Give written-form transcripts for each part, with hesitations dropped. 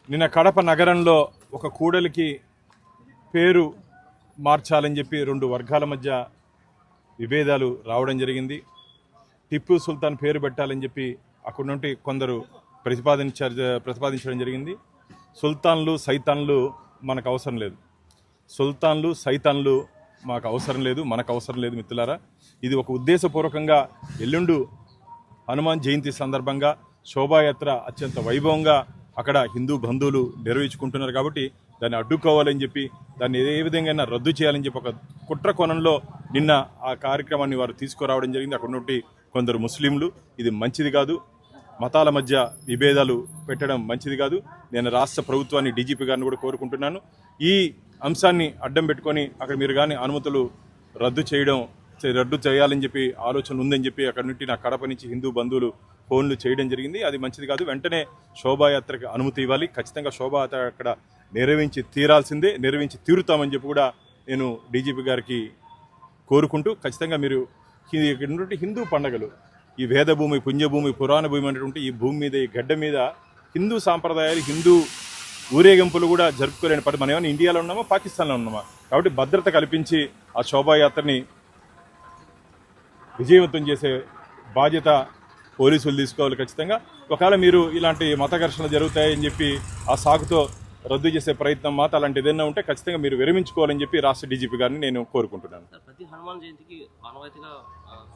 నిన్న కడప నగరంలో ఒక కూడలికి పేరు మార్చాలని చెప్పి రెండు వర్గాల మధ్య విభేదాలు రావడం జరిగింది. టిప్పు సుల్తాన్ పేరు పెట్టాలని చెప్పి అక్కడ నుండి కొందరు ప్రతిపాదించడం జరిగింది. సుల్తాన్లు సైతాన్లు మనకు అవసరం లేదు. సుల్తాన్లు సైతాన్లు మాకు అవసరం లేదు, మనకు అవసరం లేదు మిత్రులారా. ఇది ఒక ఉద్దేశపూర్వకంగా ఎల్లుండు హనుమాన్ జయంతి సందర్భంగా శోభాయాత్ర అత్యంత వైభవంగా అక్కడ హిందూ బంధువులు నిర్వహించుకుంటున్నారు కాబట్టి దాన్ని అడ్డుకోవాలని చెప్పి దాన్ని ఏ విధంగా రద్దు చేయాలని చెప్పి ఒక కుట్ర కోణంలో నిన్న ఆ కార్యక్రమాన్ని వారు తీసుకురావడం జరిగింది. అక్కడ నుండి కొందరు ముస్లింలు ఇది మంచిది కాదు, మతాల మధ్య విభేదాలు పెట్టడం మంచిది కాదు. నేను రాష్ట్ర ప్రభుత్వాన్ని డీజీపీ గారిని కూడా కోరుకుంటున్నాను, ఈ అంశాన్ని అడ్డం పెట్టుకొని అక్కడ మీరు కానీ అనుమతులు రద్దు చేయాలని చెప్పి ఆలోచన ఉందని చెప్పి అక్కడ నుండి నా కడప నుంచి హిందూ బంధువులు ఫోన్లు చేయడం జరిగింది. అది మంచిది కాదు. వెంటనే శోభాయాత్రకి అనుమతి ఇవ్వాలి. ఖచ్చితంగా శోభాయాత్ర అక్కడ నిర్వహించి తీరుతామని చెప్పి కూడా నేను డీజీపీ గారికి కోరుకుంటూ, ఖచ్చితంగా మీరు ఇక్కడ నుండి హిందూ పండుగలు, ఈ వేదభూమి, పుణ్యభూమి, పురాణ భూమి అనేటువంటి ఈ భూమి మీద, ఈ గడ్డ మీద హిందూ సాంప్రదాయాలు, హిందూ ఊరేగింపులు కూడా జరుపుకోలేని పడి మనం ఏమైనా ఇండియాలో ఉన్నామా, పాకిస్తాన్లో ఉన్నామా? కాబట్టి భద్రత కల్పించి ఆ శోభాయాత్రని విజయవంతం చేసే బాధ్యత పోలీసులు తీసుకోవాలి ఖచ్చితంగా. ఒకవేళ మీరు ఇలాంటి మత ఘర్షణలు జరుగుతాయని చెప్పి ఆ సాకుతో రద్దు చేసే ప్రయత్నం మాత్రం అలాంటి ఏదైనా ఉంటే ఖచ్చితంగా మీరు విరమించుకోవాలని చెప్పి రాష్ట్ర డీజీపీ గారిని నేను కోరుకుంటున్నాను. ప్రతి హనుమాన్ జయంతికి ఆనవాయితీగా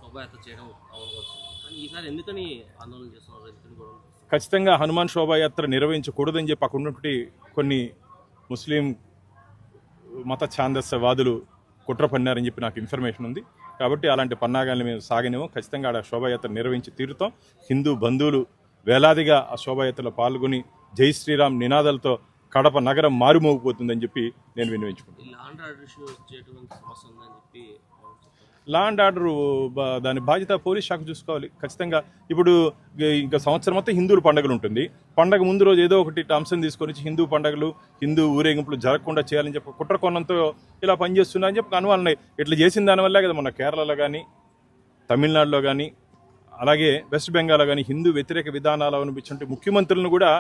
శోభాయాత్ర చేయడం ఈసారి ఎందుకని ఆందోళన చేస్తున్నారు? ఖచ్చితంగా హనుమాన్ శోభాయాత్ర నిర్వహించకూడదని చెప్పి అక్కడ ఉన్నటువంటి కొన్ని ముస్లిం మత ఛాందస్యవాదులు కుట్ర పన్నారని చెప్పి నాకు ఇన్ఫర్మేషన్ ఉంది. కాబట్టి అలాంటి పన్నాగాలను మేము సాగనేమో. ఖచ్చితంగా ఆడ శోభాయాత్ర నిర్వహించి తీరుతాం. హిందూ బంధువులు వేలాదిగా ఆ శోభాయాత్రలో పాల్గొని జై శ్రీరామ్ నినాదాలతో కడప నగరం మారుమోగిపోతుందని చెప్పి నేను విన్నవించుకుంటాను. లా అండ్ ఆర్డర్ దాని బాధ్యత పోలీస్ శాఖ చూసుకోవాలి ఖచ్చితంగా. ఇప్పుడు ఇంకా సంవత్సరం మొత్తం హిందువుల పండుగలు ఉంటుంది. పండగ ముందు రోజు ఏదో ఒకటి అంశం తీసుకొని హిందూ పండుగలు, హిందూ ఊరేగింపులు జరగకుండా చేయాలని చెప్పి కుట్ర కోణంతో ఇలా పనిచేస్తున్నాయని చెప్పి అనుమానాలు. ఇట్లా చేసిన దానివల్లే కదా మన కేరళలో కానీ, తమిళనాడులో కానీ, అలాగే వెస్ట్ బెంగాల్లో కానీ హిందూ వ్యతిరేక విధానాలు అనిపించే ముఖ్యమంత్రులను కూడా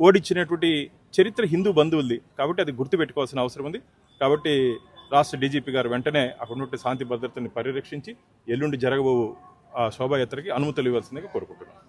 ఓడించినటువంటి చరిత్ర హిందూ బంధువులది. కాబట్టి అది గుర్తుపెట్టుకోవాల్సిన అవసరం ఉంది. కాబట్టి రాష్ట్ర డీజీపీ గారు వెంటనే అక్కడ నుండి శాంతి భద్రతని పరిరక్షించి ఎల్లుండి జరగబో ఆ శోభాయాత్రకి అనుమతులు ఇవ్వాల్సిందిగా కోరుకుంటున్నాను.